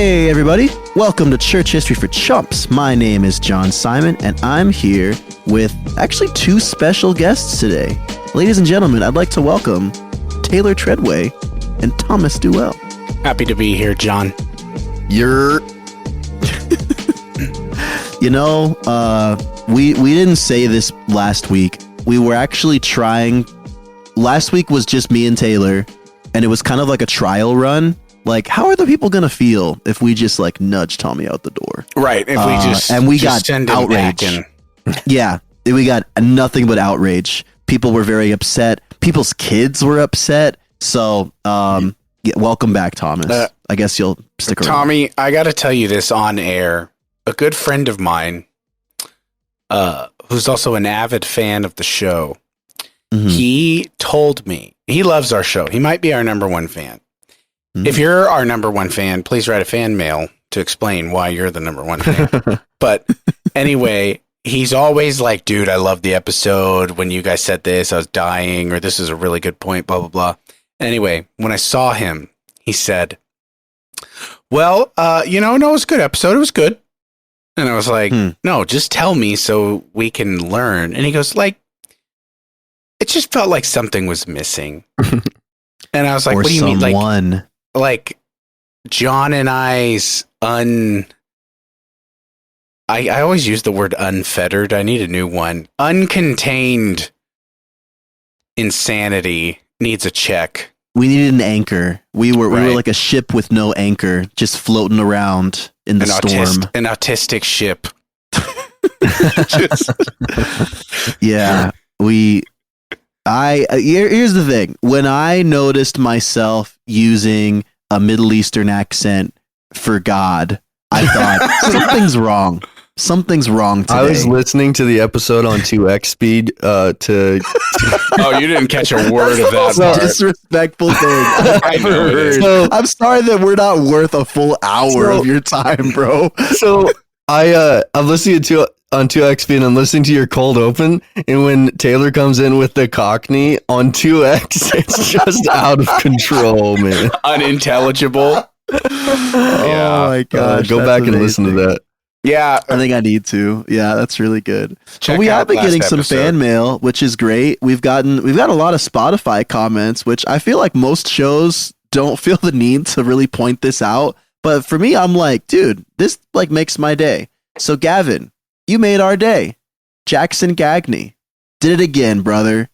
Hey everybody, welcome to Church History for Chumps. My name is John Simon, and I'm here with actually two special guests today. Ladies and gentlemen, I'd like to welcome Taylor Treadway and Thomas Duel. Happy to be here, John. You know, we didn't say this last week. We were actually trying. Last week was just me and Taylor, and it was kind of like a trial run. Like, how are the people gonna feel if we just like nudge Tommy out the door? Right. If we just and we just got outrage. Yeah, we got nothing but outrage. People were very upset. People's kids were upset. So, welcome back, Thomas. I guess you'll stick around. Tommy, I got to tell you this on air. A good friend of mine, who's also an avid fan of the show, he told me he loves our show. He might be our number one fan. If you're our number one fan, please write a fan mail to explain why you're the number one fan. But anyway, he's always like, dude, I love the episode. When you guys said this, I was dying, or this is a really good point, blah, blah, blah. Anyway, when I saw him, he said, well, no, it was a good episode. It was good. And I was like, no, just tell me so we can learn. And he goes, like, it just felt like something was missing. And I was like, or what do you mean? Like John and I's I always use the word unfettered. I need a new one. Uncontained insanity needs a check. We needed an anchor. We were like a ship with no anchor, just floating around in the storm. An autistic ship. Yeah, here's the thing. When I noticed myself using a Middle Eastern accent for God, I thought something's wrong. Something's wrong today. I was listening to the episode on 2x speed to Oh, you didn't catch a word of that part. Disrespectful thing I've ever heard. So, I'm sorry that we're not worth a full hour of your time, bro. So I'm listening to on 2x speed and I'm listening to your cold open, and when Taylor comes in with the Cockney on 2x, it's just out of control, man. Unintelligible. Oh my gosh. Go back and listen to that. Yeah, I think I need to. Yeah, that's really good. But we have been getting some fan mail, which is great. We've got a lot of Spotify comments, which I feel like most shows don't feel the need to really point this out. But for me, I'm like, dude, this like makes my day. So Gavin, you made our day. Jackson Gagney did it again, brother.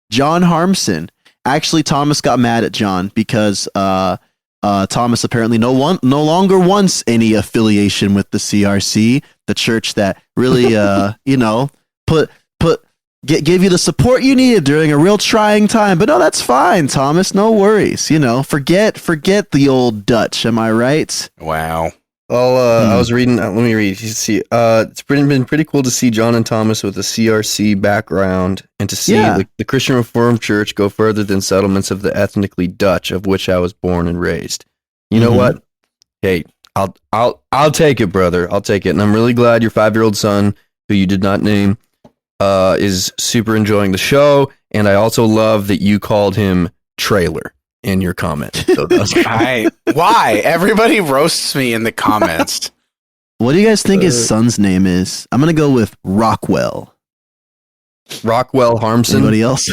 John Harmson. Actually, Thomas got mad at John because Thomas apparently no longer wants any affiliation with the CRC, the church that really, gave you the support you needed during a real trying time. But no, that's fine, Thomas. No worries. Forget the old Dutch. Am I right? Wow. Well, I was reading. Let me read. You see, it's been pretty cool to see John and Thomas with a CRC background, and to see the Christian Reformed Church go further than settlements of the ethnically Dutch, of which I was born and raised. You know what? Hey, I'll take it, brother. I'll take it, and I'm really glad your 5-year-old son, who you did not name, is super enjoying the show. And I also love that you called him Trailer in your comment. So why? Everybody roasts me in the comments. What do you guys think his son's name is? I'm gonna go with Rockwell Harmson. Anybody else?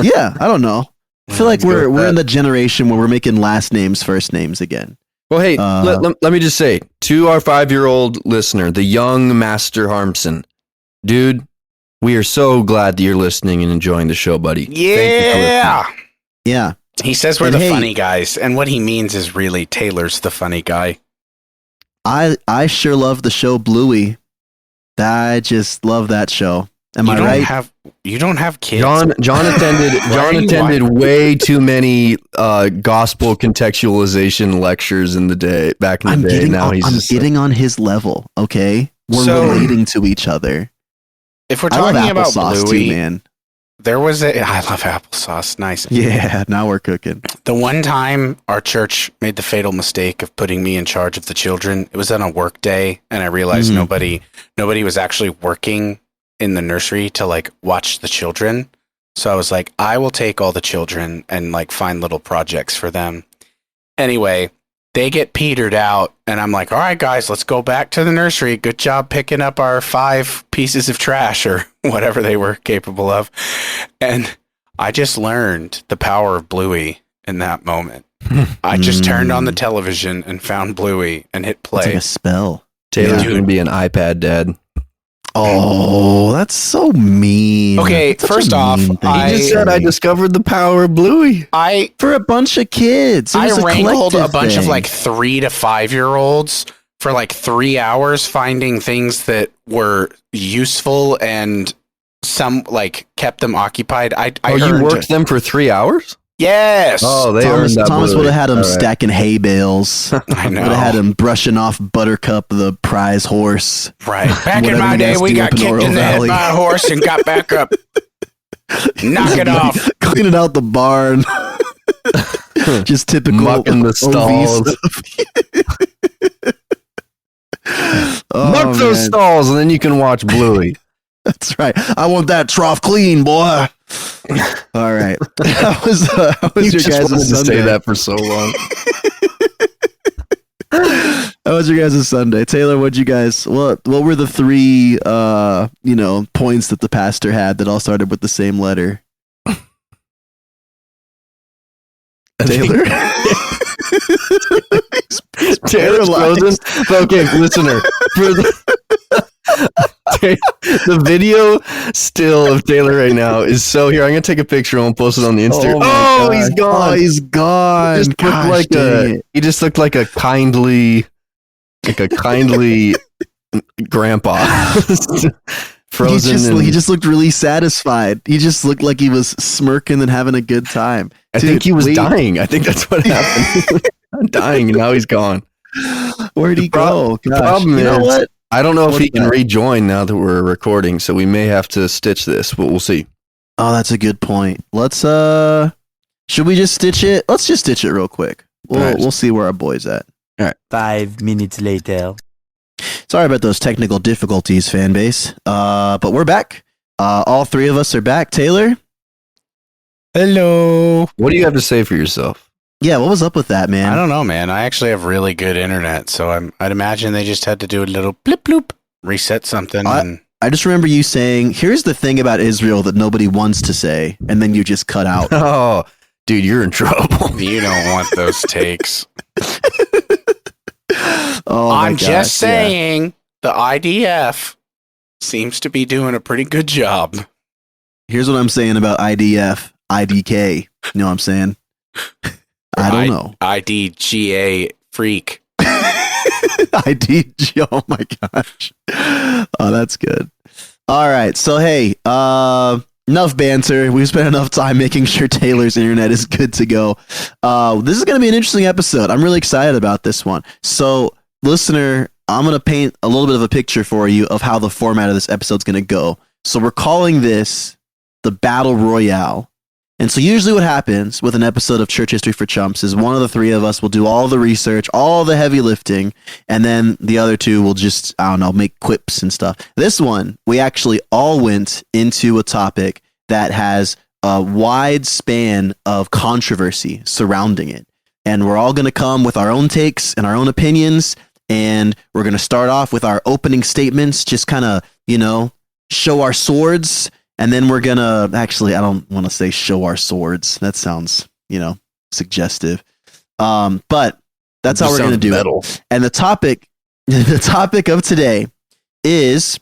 Yeah, I don't know. I feel like we're in the generation where we're making last names first names again. Well, hey, let me just say to our 5-year-old listener, the young Master Harmson, dude, we are so glad that you're listening and enjoying the show, buddy. Yeah. Yeah. He says we're funny guys, and what he means is really Taylor's the funny guy. I sure love the show Bluey. I just love that show. Am I right? You don't have kids. John attended way too many gospel contextualization lectures in the day back in the day. I'm getting on his level. Okay, we're relating to each other. If we're talking about Bluey, too, man. I love applesauce. Nice. Yeah, now we're cooking. The one time our church made the fatal mistake of putting me in charge of the children, it was on a work day, and I realized nobody was actually working in the nursery to like watch the children. So I was like, I will take all the children and like find little projects for them. Anyway, they get petered out, and I'm like, all right, guys, let's go back to the nursery. Good job picking up our 5 pieces of trash or whatever they were capable of. And I just learned the power of Bluey in that moment. I just turned on the television and found Bluey and hit play. It's like a spell. Taylor's going to be an iPad dad. Oh, that's so mean. Okay, first off, He just said I discovered the power of Bluey. For a bunch of kids. I wrangled a bunch of like 3 to 5-year-olds for like 3 hours finding things that were useful and some like kept them occupied. You worked them for 3 hours? Yes. Oh, Thomas would have had him stacking hay bales. I know. Would have had him brushing off Buttercup, the prize horse. Right. Back in my day, we got kicked in the head by a horse and got back up. Knock it off. Cleaning out the barn. Just typical mucking the stalls. Muck those stalls, and then you can watch Bluey. That's right. I want that trough clean, boy. All right. How was your guys' Sunday? To say that for so long. How was your guys' Sunday? Taylor, what were the 3 points that the pastor had that all started with the same letter? Taylor? Taylor's frozen. Okay, listener. The video still of Taylor right now is so here. I'm gonna take a picture and we'll post it on the Instagram. Oh, he's gone. Oh, he's gone. He just looked like a kindly grandpa. Frozen. He just looked really satisfied. He just looked like he was smirking and having a good time. I think he was dying. I think that's what happened. Dying, and now he's gone. Where'd he go? The problem is, what? I don't know if he can rejoin now that we're recording, so we may have to stitch this, but we'll see. Oh, that's a good point. Let's should we just stitch it? Let's just stitch it real quick. We'll see where our boy's at. All right. 5 minutes later. Sorry about those technical difficulties, fan base. But we're back. All 3 of us are back. Taylor? Hello. What do you have to say for yourself? Yeah, what was up with that, man? I don't know, man. I actually have really good internet, so I'd imagine they just had to do a little blip bloop, reset something. I just remember you saying, here's the thing about Israel that nobody wants to say, and then you just cut out. Oh, dude, you're in trouble. You don't want those takes. I'm just saying, the IDF seems to be doing a pretty good job. Here's what I'm saying about IDF, IDK. You know what I'm saying? I don't know. IDGA freak. IDG. Oh my gosh. Oh, that's good. All right. So, hey, enough banter. We've spent enough time making sure Taylor's internet is good to go. This is going to be an interesting episode. I'm really excited about this one. So, listener, I'm going to paint a little bit of a picture for you of how the format of this episode is going to go. So, we're calling this the Battle Royale. And so usually what happens with an episode of Church History for Chumps is one of the 3 of us will do all the research, all the heavy lifting, and then the other 2 will just, I don't know, make quips and stuff. This one, we actually all went into a topic that has a wide span of controversy surrounding it. And we're all going to come with our own takes and our own opinions, and we're going to start off with our opening statements, just kind of, show our swords. And then we're going to, actually, I don't want to say show our swords. That sounds, suggestive. But that's how we're going to do it. And the topic of today is,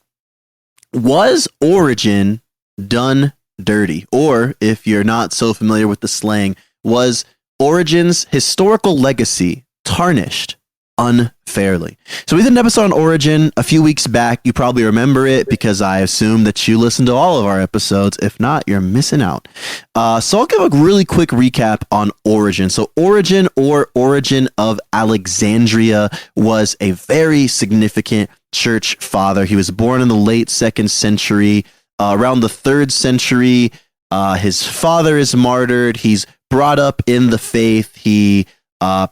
was Origen done dirty? Or if you're not so familiar with the slang, was Origen's historical legacy tarnished unfairly? So we did an episode on Origen a few weeks back. You probably remember it because I assume that you listen to all of our episodes. If not, you're missing out. So I'll give a really quick recap on Origen. So Origen, or Origen of Alexandria, was a very significant church father. He was born in the late 2nd century. Around the 3rd century, his father is martyred. He's brought up in the faith. He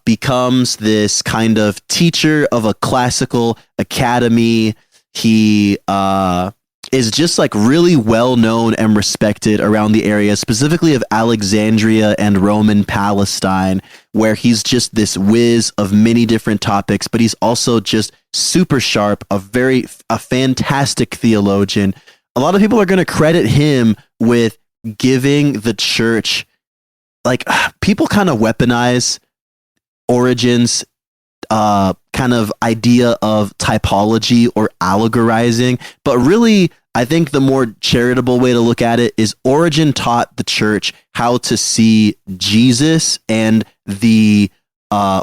becomes this kind of teacher of a classical academy. He is just like really well known and respected around the area, specifically of Alexandria and Roman Palestine, where he's just this whiz of many different topics, but he's also just super sharp, a fantastic theologian. A lot of people are going to credit him with giving the church, like, people kind of weaponize Origen's kind of idea of typology or allegorizing, but really I think the more charitable way to look at it is Origen taught the church how to see Jesus and the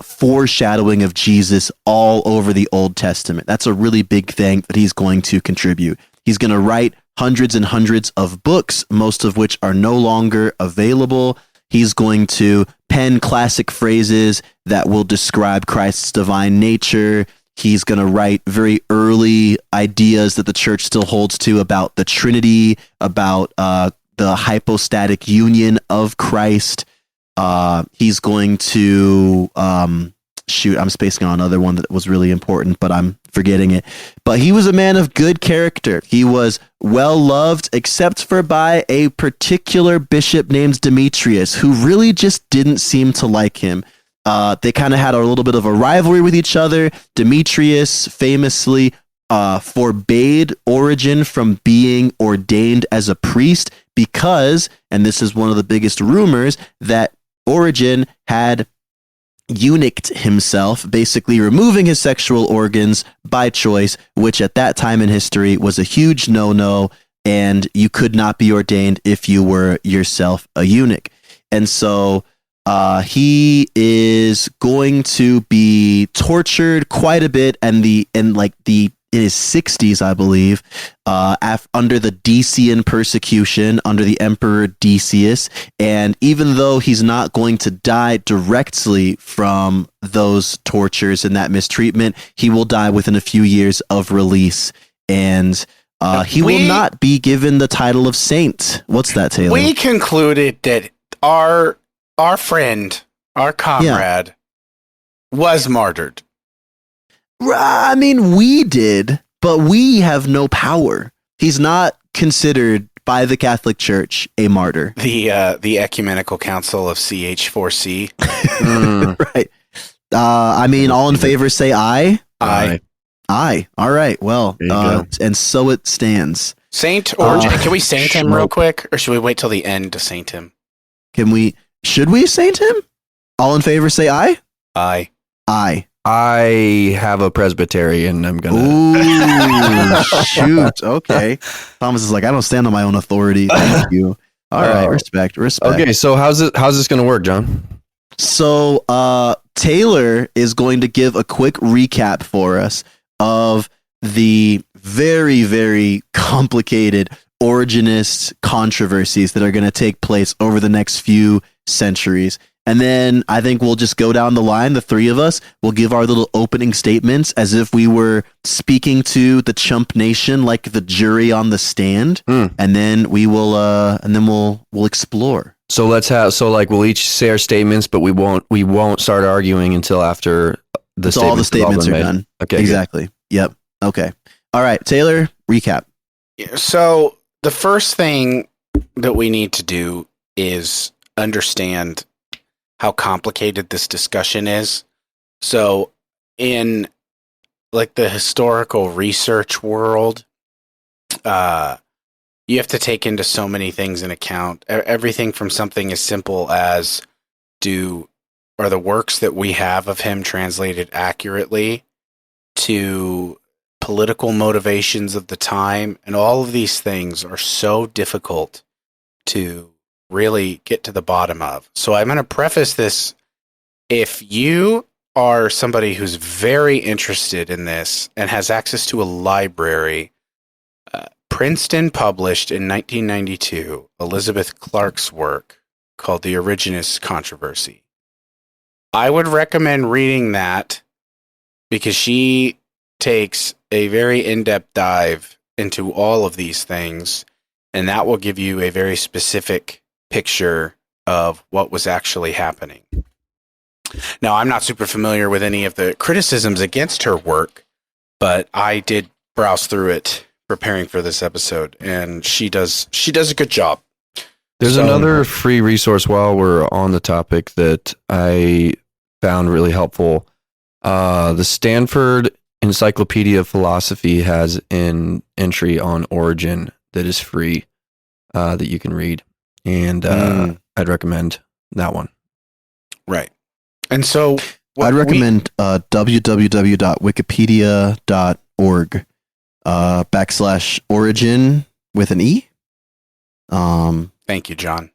foreshadowing of Jesus all over the Old Testament. That's a really big thing that he's going to contribute. He's going to write hundreds and hundreds of books, most of which are no longer available. He's going to pen classic phrases that will describe Christ's divine nature. He's going to write very early ideas that the church still holds to about the Trinity, about the hypostatic union of Christ. He's going to, I'm spacing on another one that was really important, but I'm forgetting it. But he was a man of good character. He was well loved, except for by a particular bishop named Demetrius, who really just didn't seem to like him. They kind of had a little bit of a rivalry with each other. Demetrius famously forbade Origen from being ordained as a priest because, and this is one of the biggest rumors, that Origen had eunuched himself, basically removing his sexual organs by choice, which at that time in history was a huge no-no, and you could not be ordained if you were yourself a eunuch. And so he is going to be tortured quite a bit, and in his 60s, I believe, under the Decian persecution, under the Emperor Decius. And even though he's not going to die directly from those tortures and that mistreatment, he will die within a few years of release. And he will not be given the title of saint. What's that, Taylor? We concluded that our friend, our comrade, was martyred. I mean, we did, but we have no power. He's not considered by the Catholic Church a martyr. The Ecumenical Council of CH4C. Right. I mean, all in favor say aye. Aye. Aye. All right. Well, and so it stands. Saint Origen. Can we saint him real quick, or should we wait till the end to saint him? Should we saint him? All in favor say aye. Aye. Aye. I have a Presbyterian. I'm gonna. Ooh, shoot. Okay. Thomas is like, I don't stand on my own authority. Thank you. All right. Respect. Okay. So how's this gonna work, John? So Taylor is going to give a quick recap for us of the very, very complicated Origenist controversies that are going to take place over the next few centuries. And then I think we'll just go down the line. The three of us will give our little opening statements as if we were speaking to the Chump Nation, like the jury on the stand. And then we'll explore. So we'll each say our statements, but we won't start arguing until after all the statements are done. Okay. Exactly. Good. Yep. Okay. All right, Taylor, recap. So the first thing that we need to do is understand how complicated this discussion is. So in like the historical research world, you have to take into so many things in account. Everything from something as simple as are the works that we have of him translated accurately, to political motivations of the time, and all of these things are so difficult to really get to the bottom of. So I'm going to preface this. If you are somebody who's very interested in this and has access to a library, Princeton published in 1992 Elizabeth Clark's work called The Origenist Controversy. I would recommend reading that because she takes a very in-depth dive into all of these things, and that will give you a very specific picture of what was actually happening. Now, I'm not super familiar with any of the criticisms against her work, but I did browse through it preparing for this episode, and she does a good job. There's another free resource while we're on the topic that I found really helpful. The Stanford Encyclopedia of Philosophy has an entry on Origin that is free that you can read, and I'd recommend that one. Right. And so I'd recommend www.wikipedia.org /origin with an E. Thank you, John.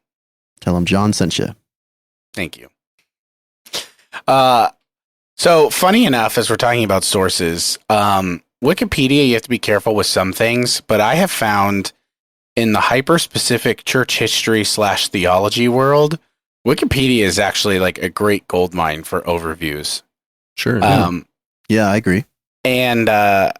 Tell him John sent you. Thank you. So funny enough, as we're talking about sources, Wikipedia, you have to be careful with some things, but I have found in the hyper-specific church history / theology world, Wikipedia is actually like a great goldmine for overviews. Sure. Yeah, I agree. And I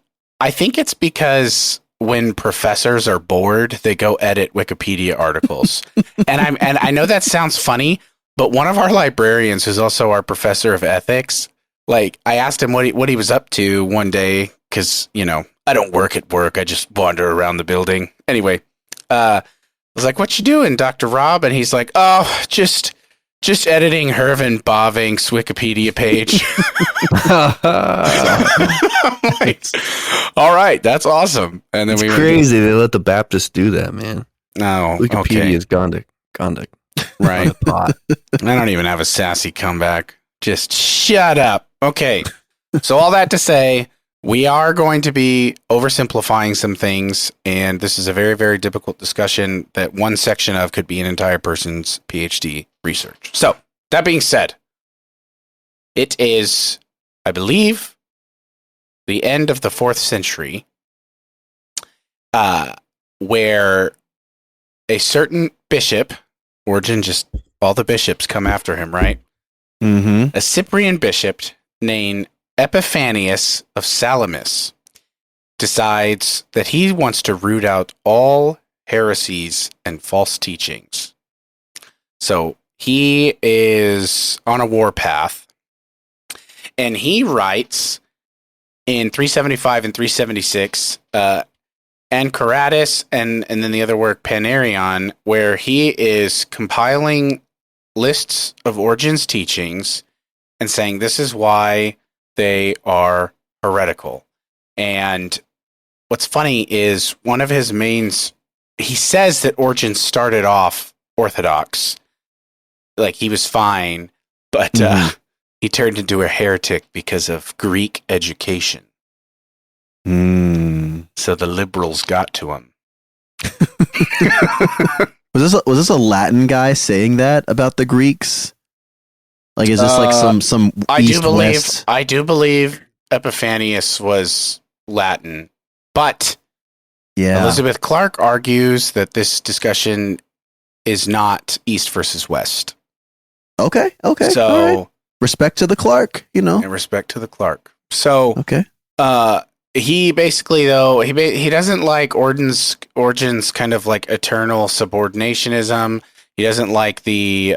think it's because when professors are bored, they go edit Wikipedia articles. and I know that sounds funny, but one of our librarians, who's also our professor of ethics, like I asked him what he was up to one day, because I don't work at work, I just wander around the building. Anyway, I was like, "What you doing, Dr. Rob?" And he's like, "Oh, just editing Herman Bavinck's Wikipedia page." I'm like, all right, that's awesome. And then it's crazy they let the Baptists do that, man. No, Wikipedia is conduct. Right. I don't even have a sassy comeback. Just shut up. Okay. So all that to say, we are going to be oversimplifying some things, and this is a very, very difficult discussion that one section of could be an entire person's PhD research. So that being said, it is, I believe, the end of the 4th century, where a certain bishop, Origen, just all the bishops come after him, right? Mm-hmm. A Cyprian bishop named Epiphanius of Salamis decides that he wants to root out all heresies and false teachings. So he is on a warpath, and he writes in 375 and 376, Ancharatus and then the other work, Panarion, where he is compiling lists of Origen's teachings and saying this is why they are heretical. And what's funny is one of his mains, he says that Origen started off Orthodox, like he was fine, but he turned into a heretic because of Greek education. So the liberals got to him. Was this a Latin guy saying that about the Greeks? Like, is this like some East-West? I do believe Epiphanius was Latin, but Elizabeth Clark argues that this discussion is not East versus West. Okay. So right. Respect to the Clark, And respect to the Clark. So okay. He basically, though, he doesn't like Origen's kind of like eternal subordinationism. He doesn't like the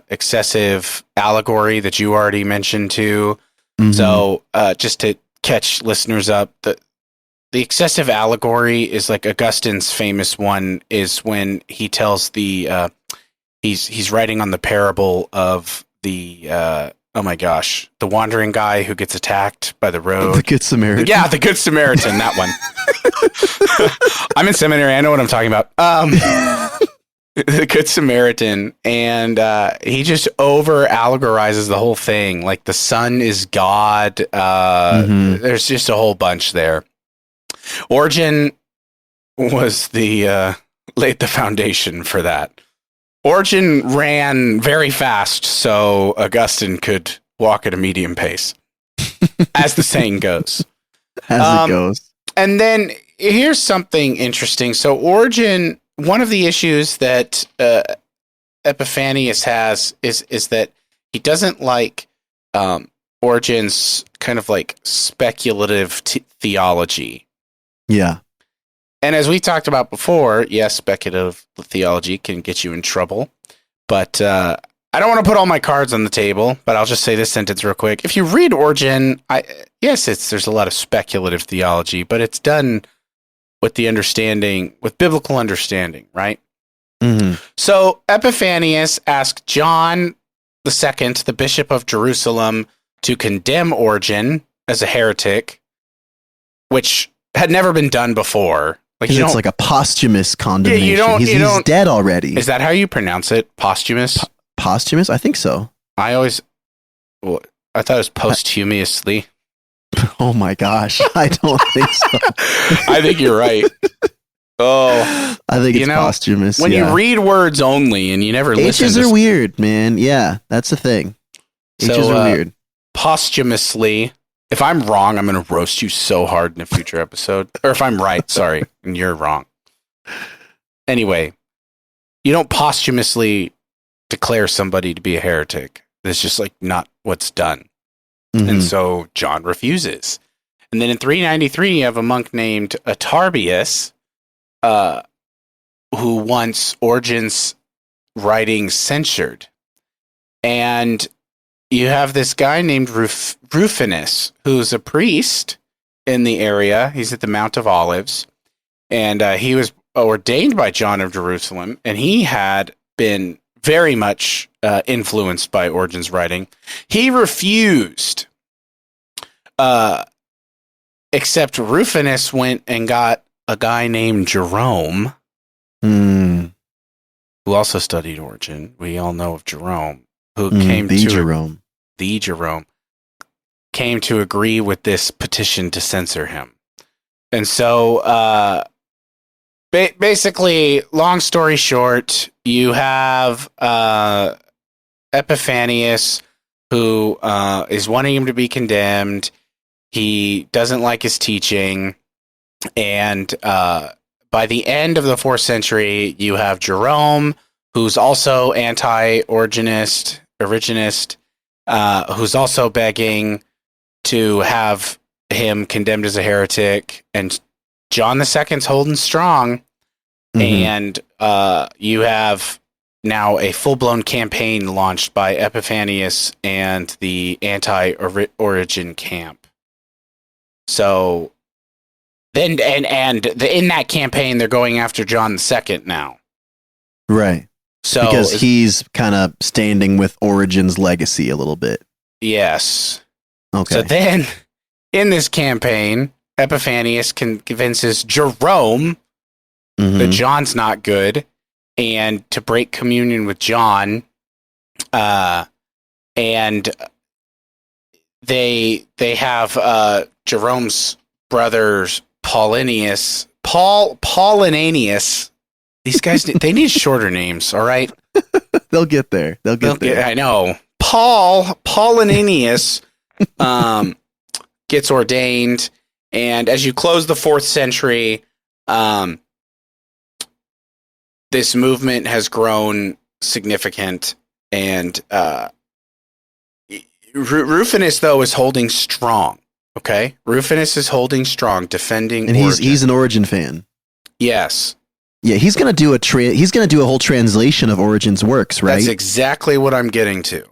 excessive allegory that you already mentioned too. Mm-hmm. So just to catch listeners up, the excessive allegory is like Augustine's famous one is when he tells the he's writing on the parable of the oh my gosh, the wandering guy who gets attacked by the road. The Good Samaritan. Yeah, the Good Samaritan, that one. I'm in seminary, I know what I'm talking about. The Good Samaritan, and he just over allegorizes the whole thing. Like the sun is God. There's just a whole bunch there. Origen was laid the foundation for that. Origen ran very fast, so Augustine could walk at a medium pace, as the saying goes. As it goes. And then here's something interesting. So Origen, one of the issues that Epiphanius has is that he doesn't like Origen's kind of like speculative theology. Yeah. And as we talked about before, yes, speculative theology can get you in trouble. But I don't want to put all my cards on the table, but I'll just say this sentence real quick. If you read Origen, there's a lot of speculative theology, but it's done with biblical understanding, right? Mm-hmm. So Epiphanius asked John II, the Bishop of Jerusalem, to condemn Origen as a heretic, which had never been done before. Like, it's like a posthumous condemnation. He's dead already. Is that how you pronounce it? Posthumous? Posthumous? I think so. I thought it was posthumously. Oh my gosh. I don't think so. I think you're right. Oh, I think it's posthumous. When you read words only and you never listen. H's are weird, man. Yeah, that's the thing. H's are weird. Posthumously. If I'm wrong, I'm going to roast you so hard in a future episode. Or if I'm right, sorry, and you're wrong. Anyway, you don't posthumously declare somebody to be a heretic. That's just like not what's done. Mm-hmm. And so John refuses. And then in 393, you have a monk named Atarbius, who wants Origen's writings censored. And you have this guy named Rufinus, who's a priest in the area. He's at the Mount of Olives. And he was ordained by John of Jerusalem. And he had been very much influenced by Origen's writing. He refused, except Rufinus went and got a guy named Jerome, who also studied Origen. We all know of Jerome, who came came to agree with this petition to censor him. And so, basically, long story short, you have Epiphanius, who is wanting him to be condemned. He doesn't like his teaching. And by the end of the 4th century, you have Jerome, who's also anti-Origenist, who's also begging to have him condemned as a heretic. And John II's holding strong. Mm-hmm. And you have now a full-blown campaign launched by Epiphanius and the anti-Origen camp. So then, in that campaign, they're going after John II now. Right. So because he's kind of standing with Origen's legacy a little bit. Yes. Okay. So then, in this campaign, Epiphanius convinces Jerome that John's not good, and to break communion with John, and they have Jerome's brothers Paulinanius. These guys, they need shorter names. All right, they'll get there. They'll get there. I know. Paulinanius gets ordained, and as you close the 4th century, this movement has grown significant, and Rufinus, though, is holding strong. Okay, Rufinus is holding strong, defending, and Origen. he's an Origen fan. Yes. Yeah, he's gonna do a whole translation of Origen's works, right? That's exactly what I'm getting to.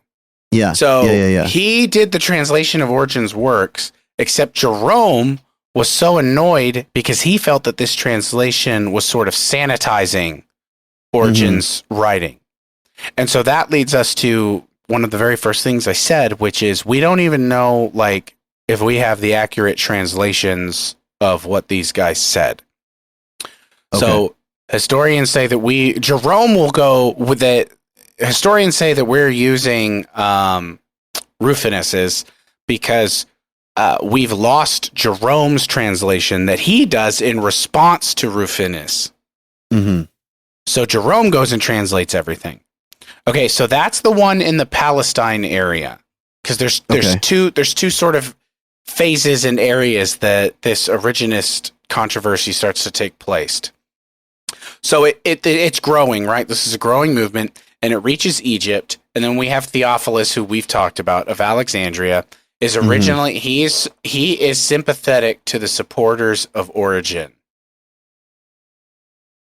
Yeah. So yeah. He did the translation of Origen's works, except Jerome was so annoyed because he felt that this translation was sort of sanitizing Origen's writing. And so that leads us to one of the very first things I said, which is we don't even know, like, if we have the accurate translations of what these guys said. Okay. So historians say that Jerome will go with it. Historians say that we're using Rufinus's because we've lost Jerome's translation that he does in response to Rufinus. Mm-hmm. So Jerome goes and translates everything. Okay, so that's the one in the Palestine area, because there's two sort of phases and areas that this Origenist controversy starts to take place. So it's growing, right? This is a growing movement, and it reaches Egypt, and then we have Theophilus, who we've talked about, of Alexandria. Is originally he is sympathetic to the supporters of Origen.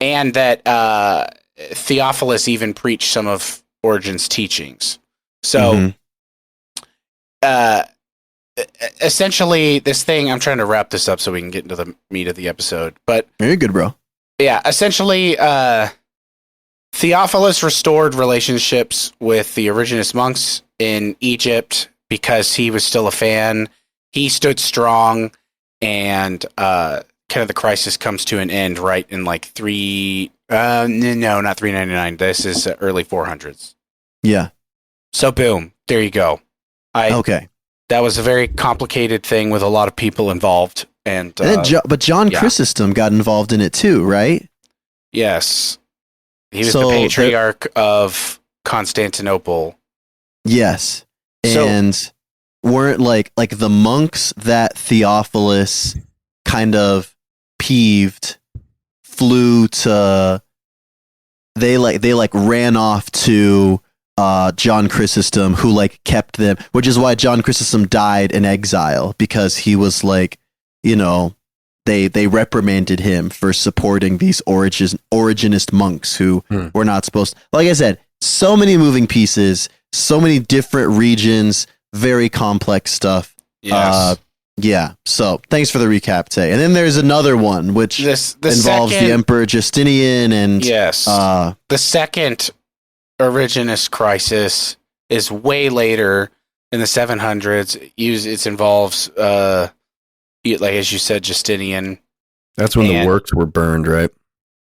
And that Theophilus even preached some of Origen's teachings. So essentially, this thing, I'm trying to wrap this up so we can get into the meat of the episode. But very good, bro. Yeah, essentially, Theophilus restored relationships with the Origenist monks in Egypt because he was still a fan. He stood strong, and kind of the crisis comes to an end right in like not 399. This is early 400s. Yeah. So boom, there you go. Okay. That was a very complicated thing with a lot of people involved, but John Chrysostom got involved in it too, right? Yes. He was the patriarch of Constantinople. Yes. And weren't like the monks that Theophilus kind of peeved flew to, they ran off to John Chrysostom, who like kept them, which is why John Chrysostom died in exile, because he was like, they reprimanded him for supporting these Origenist monks who were not supposed to. Like I said, so many moving pieces, so many different regions, very complex stuff. Yes. Yeah. So thanks for the recap, Tay. And then there's another one which involves the Emperor Justinian and the second Origenist crisis is way later in the 700s. It involves like as you said, Justinian. That's when the works were burned, right?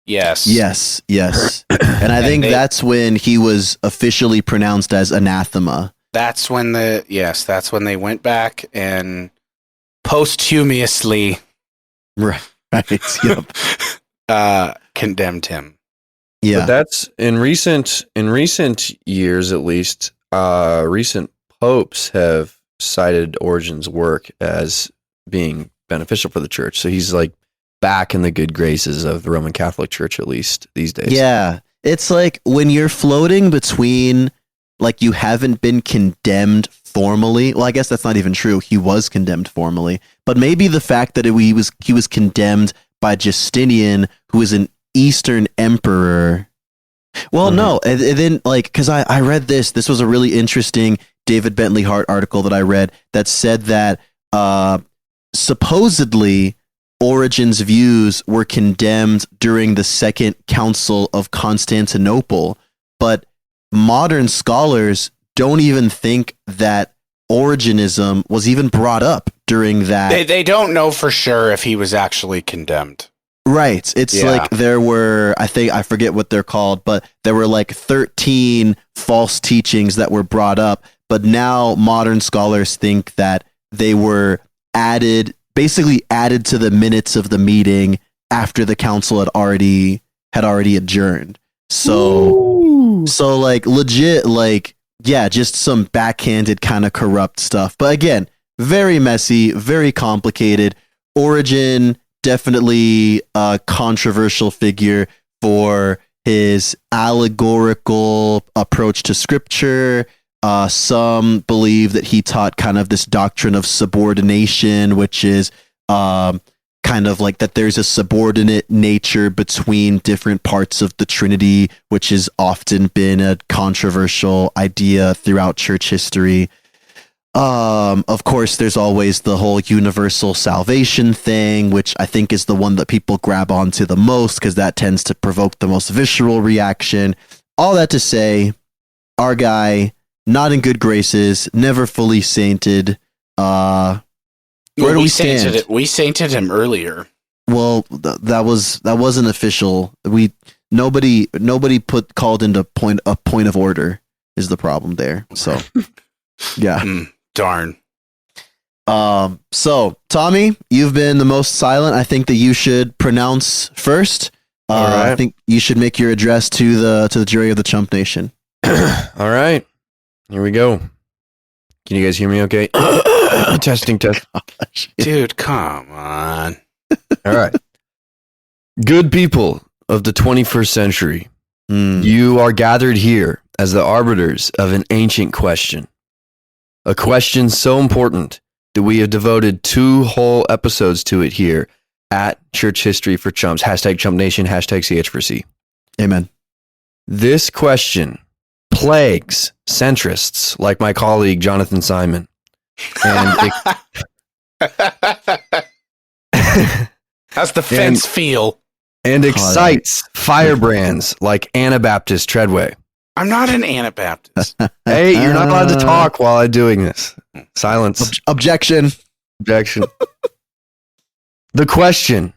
Yes. And I think that's when he was officially pronounced as anathema. That's when they went back and posthumously condemned him. Yeah. But that's in recent years, at least, recent popes have cited Origen's work as being beneficial for the church. So he's like back in the good graces of the Roman Catholic Church, at least these days. Yeah. It's like when you're floating between, like, you haven't been condemned formally. Well, I guess that's not even true. He was condemned formally, but maybe the fact that he was condemned by Justinian, who is an Eastern emperor. Well, no. And then, like, because I read this was a really interesting David Bentley Hart article that I read that said that supposedly Origen's views were condemned during the Second Council of Constantinople, but modern scholars don't even think that Origenism was even brought up during that. They don't know for sure if he was actually condemned. Right. It's like there were, I forget what they're called, but there were like 13 false teachings that were brought up. But now modern scholars think that they were basically added to the minutes of the meeting after the council had already adjourned. So like legit, like, yeah, just some backhanded kind of corrupt stuff. But again, very messy, very complicated. Origen, definitely a controversial figure for his allegorical approach to scripture. Some believe that he taught kind of this doctrine of subordination, which is kind of like that there's a subordinate nature between different parts of the Trinity, which has often been a controversial idea throughout church history. Of course, there's always the whole universal salvation thing, which I think is the one that people grab onto the most because that tends to provoke the most visceral reaction. All that to say, our guy, not in good graces, never fully sainted. Where do we stand? We sainted him earlier. Well, that wasn't official. Nobody called into a point of order is the problem there. So, yeah. Darn. So Tommy, you've been the most silent. I think that you should pronounce first. All right. I think you should make your address to the jury of the Chump Nation. All right. Here we go. Can you guys hear me okay? Testing. Gosh. Dude, come on. All right. Good people of the 21st century, you are gathered here as the arbiters of an ancient question. A question so important that we have devoted 2 whole episodes to it here at Church History for Chumps. # Chump Nation, # CH4C. Amen. This question plagues centrists like my colleague Jonathan Simon. And How's the fence feel? And excites firebrands like Anabaptist Treadway. I'm not an Anabaptist. Hey, you're not allowed to talk while I'm doing this. Silence. Objection. Objection. The question,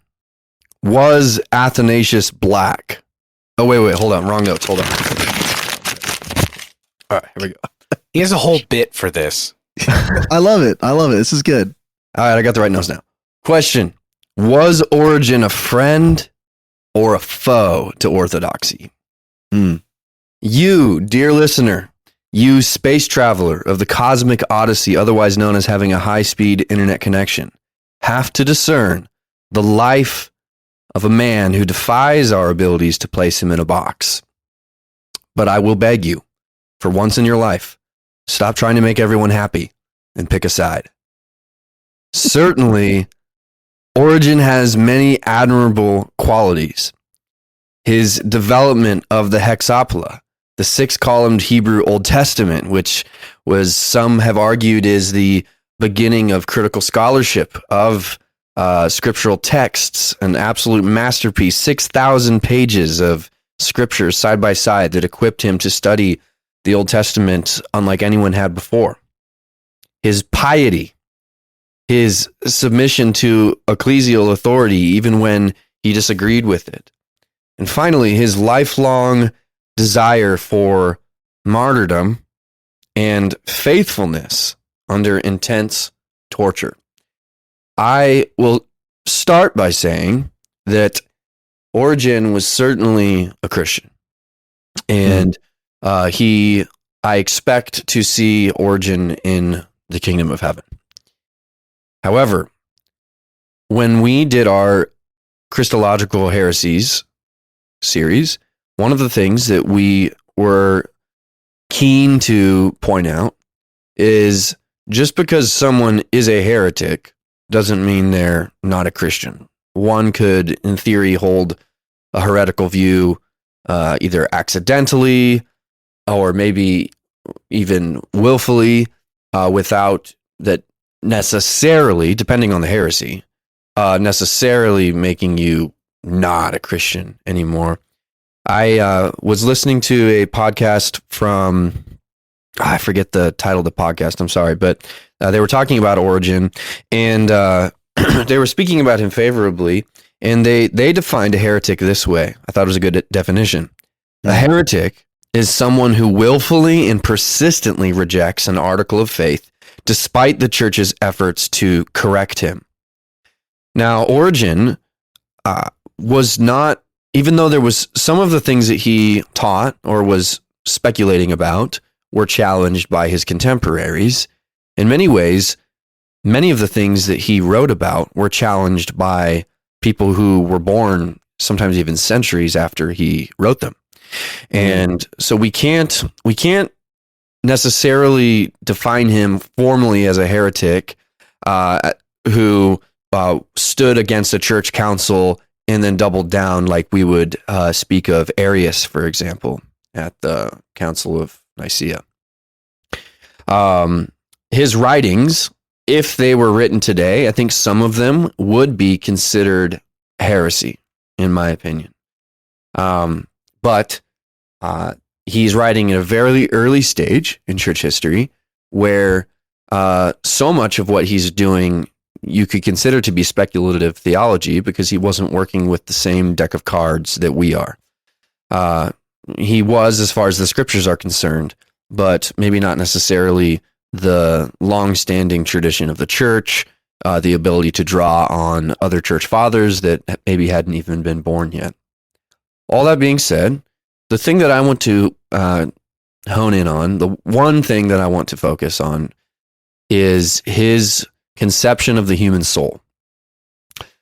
was Athanasius black? Oh, wait, hold on. Wrong notes. Hold on. All right, here we go. He has a whole bit for this. I love it. This is good. All right, I got the right notes now. Question, was Origen a friend or a foe to orthodoxy? You, dear listener, you space traveler of the cosmic odyssey, otherwise known as having a high-speed internet connection, have to discern the life of a man who defies our abilities to place him in a box. But I will beg you, for once in your life, stop trying to make everyone happy and pick a side. Certainly, Origen has many admirable qualities. His development of the hexapla, the 6-columned Hebrew Old Testament, which was, some have argued, is the beginning of critical scholarship of scriptural texts, an absolute masterpiece, 6,000 pages of scriptures side by side that equipped him to study the Old Testament unlike anyone had before. His piety, his submission to ecclesial authority, even when he disagreed with it. And finally, his lifelong desire for martyrdom and faithfulness under intense torture. I will start by saying that Origen was certainly a Christian. And I expect to see Origen in the kingdom of heaven. However, when we did our Christological heresies series, one of the things that we were keen to point out is just because someone is a heretic doesn't mean they're not a Christian. One could, in theory, hold a heretical view either accidentally or maybe even willfully without that necessarily, depending on the heresy, necessarily making you not a Christian anymore. I was listening to a podcast from, I forget the title of the podcast, I'm sorry, but they were talking about Origen, and they were speaking about him favorably, and they defined a heretic this way. I thought it was a good definition. A heretic is someone who willfully and persistently rejects an article of faith despite the church's efforts to correct him. Now, Origen was not, even though there was some of the things that he taught or was speculating about were challenged by his contemporaries, in many ways, many of the things that he wrote about were challenged by people who were born sometimes even centuries after he wrote them. And so we can't necessarily define him formally as a heretic who stood against a church council and then doubled down, like we would speak of Arius, for example, at the Council of Nicaea. His writings, if they were written today, I think some of them would be considered heresy, in my opinion. But he's writing at a very early stage in church history where so much of what he's doing you could consider to be speculative theology because he wasn't working with the same deck of cards that we are. He was, as far as the scriptures are concerned, but maybe not necessarily the long-standing tradition of the church, the ability to draw on other church fathers that maybe hadn't even been born yet. All that being said, the thing that I want to hone in on, the one thing that I want to focus on is his conception of the human soul.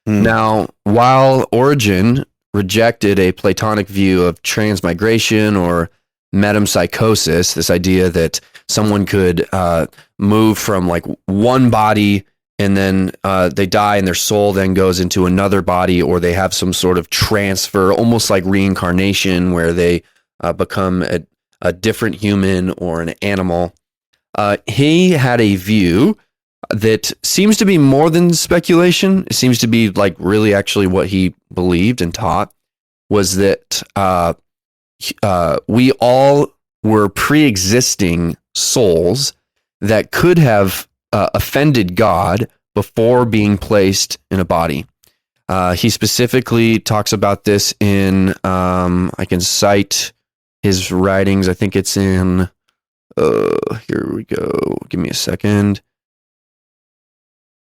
Now, while Origen rejected a Platonic view of transmigration or metempsychosis, this idea that someone could move from like one body and then they die and their soul then goes into another body, or they have some sort of transfer, almost like reincarnation, where they become a different human or an animal. He had a view that seems to be more than speculation. It seems to be like really actually what he believed and taught was that we all were pre-existing souls that could have offended God before being placed in a body. He specifically talks about this in, I can cite his writings. I think it's in, here we go. Give me a second.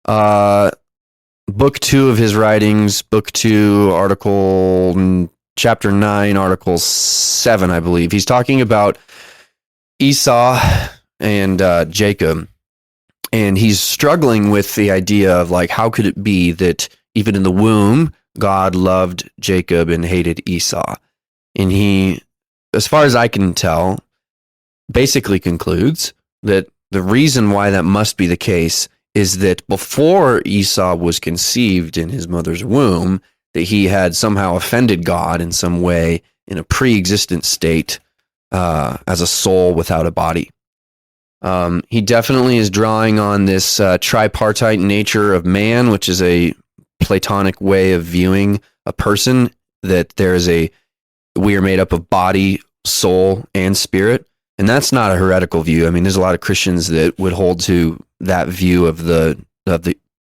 Book 2 of his writings, book 2, article, chapter 9, article 7, I believe. He's talking about Esau and Jacob. And he's struggling with the idea of like, how could it be that even in the womb, God loved Jacob and hated Esau? And he, as far as I can tell, basically concludes that the reason why that must be the case is that before Esau was conceived in his mother's womb, that he had somehow offended God in some way in a pre-existent state as a soul without a body. He definitely is drawing on this tripartite nature of man, which is a Platonic way of viewing a person, that we are made up of body, soul, and spirit. And that's not a heretical view. I mean, there's a lot of Christians that would hold to that view of the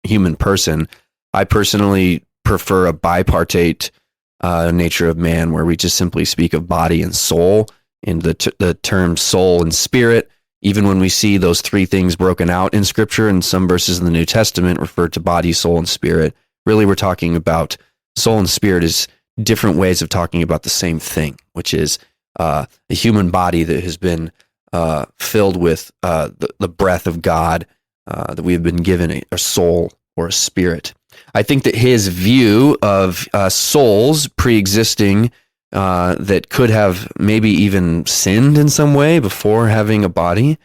human person. I personally prefer a bipartite nature of man, where we just simply speak of body and soul, and the term soul and spirit. Even when we see those three things broken out in Scripture, and some verses in the New Testament refer to body, soul, and spirit, really we're talking about soul and spirit as different ways of talking about the same thing, which is a human body that has been filled with the breath of God, that we have been given a soul or a spirit. I think that his view of souls pre-existing that could have maybe even sinned in some way before having a body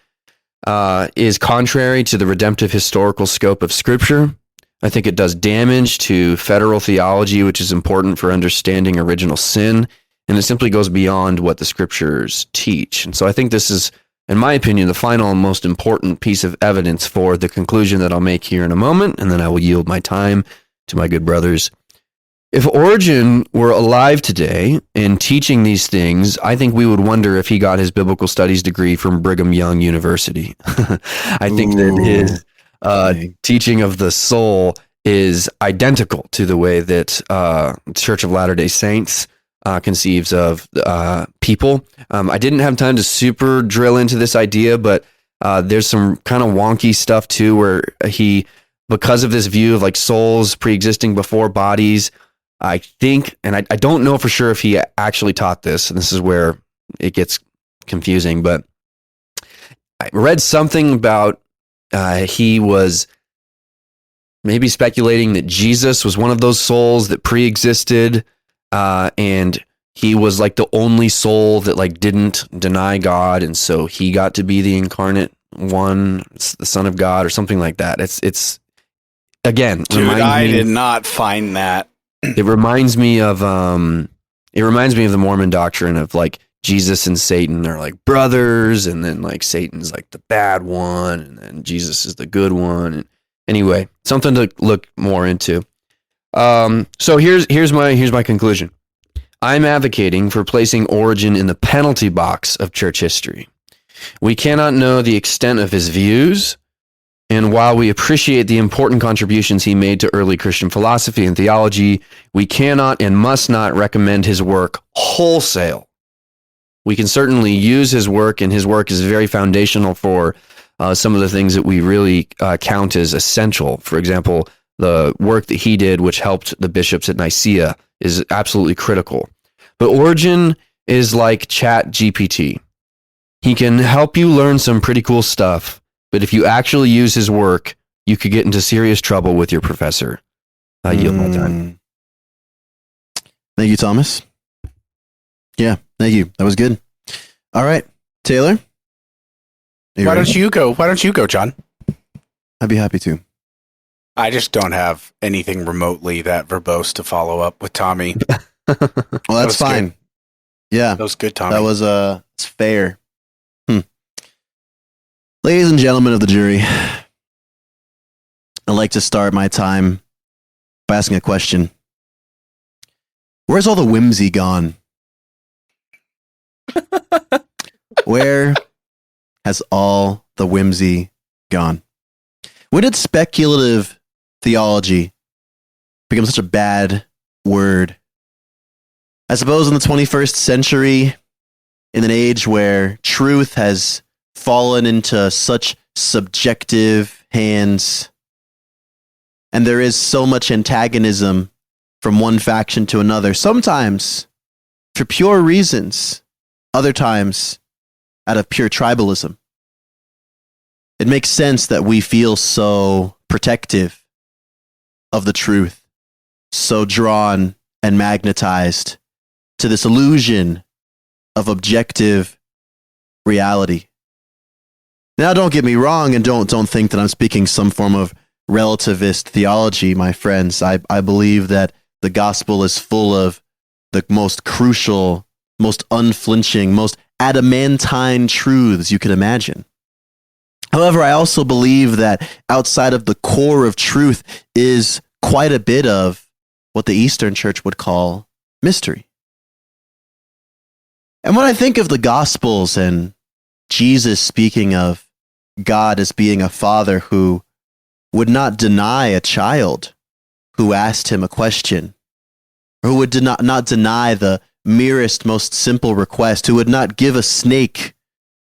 is contrary to the redemptive historical scope of Scripture. I think it does damage to federal theology, which is important for understanding original sin, and it simply goes beyond what the Scriptures teach. And so I think this is, in my opinion, the final and most important piece of evidence for the conclusion that I'll make here in a moment, and then I will yield my time to my good brothers. If Origen were alive today and teaching these things, I think we would wonder if he got his biblical studies degree from Brigham Young University. I think that his teaching of the soul is identical to the way that Church of Latter-day Saints conceives of people. I didn't have time to super drill into this idea, but there's some kind of wonky stuff too, where he, because of this view of like souls pre-existing before bodies, I think, and I don't know for sure if he actually taught this, and this is where it gets confusing, but I read something about he was maybe speculating that Jesus was one of those souls that pre-existed, and he was like the only soul that like didn't deny God, and so he got to be the incarnate one, the Son of God, or something like that. It's again, dude, I did not find that. It reminds me of the Mormon doctrine of like Jesus and Satan are like brothers, and then like Satan's like the bad one, and then Jesus is the good one. And anyway, something to look more into. So here's my conclusion. I'm advocating for placing Origen in the penalty box of church history. We cannot know the extent of his views, and while we appreciate the important contributions he made to early Christian philosophy and theology, we cannot and must not recommend his work wholesale. We can certainly use his work, and his work is very foundational for some of the things that we really count as essential. For example, the work that he did, which helped the bishops at Nicaea, is absolutely critical. But Origen is like Chat GPT. He can help you learn some pretty cool stuff, but if you actually use his work, you could get into serious trouble with your professor. I yield my time. Thank you, Thomas. Yeah, thank you. That was good. All right, Taylor. Why don't you go, John? I'd be happy to. I just don't have anything remotely that verbose to follow up with Tommy. Well, that's fine. Good. Yeah, that was good, Tommy. That was it's fair. Ladies and gentlemen of the jury, like to start my time by asking a question. Where's all the whimsy gone? Where has all the whimsy gone? When did speculative theology become such a bad word? I suppose in the 21st century, in an age where truth has fallen into such subjective hands, and there is so much antagonism from one faction to another, sometimes for pure reasons, other times out of pure tribalism. It makes sense that we feel so protective of the truth, so drawn and magnetized to this illusion of objective reality. Now, don't get me wrong, and don't think that I'm speaking some form of relativist theology, my friends. I believe that the gospel is full of the most crucial, most unflinching, most adamantine truths you can imagine. However, I also believe that outside of the core of truth is quite a bit of what the Eastern Church would call mystery. And when I think of the Gospels and Jesus speaking of God as being a father who would not deny a child who asked him a question, or who would not deny the merest, most simple request, who would not give a snake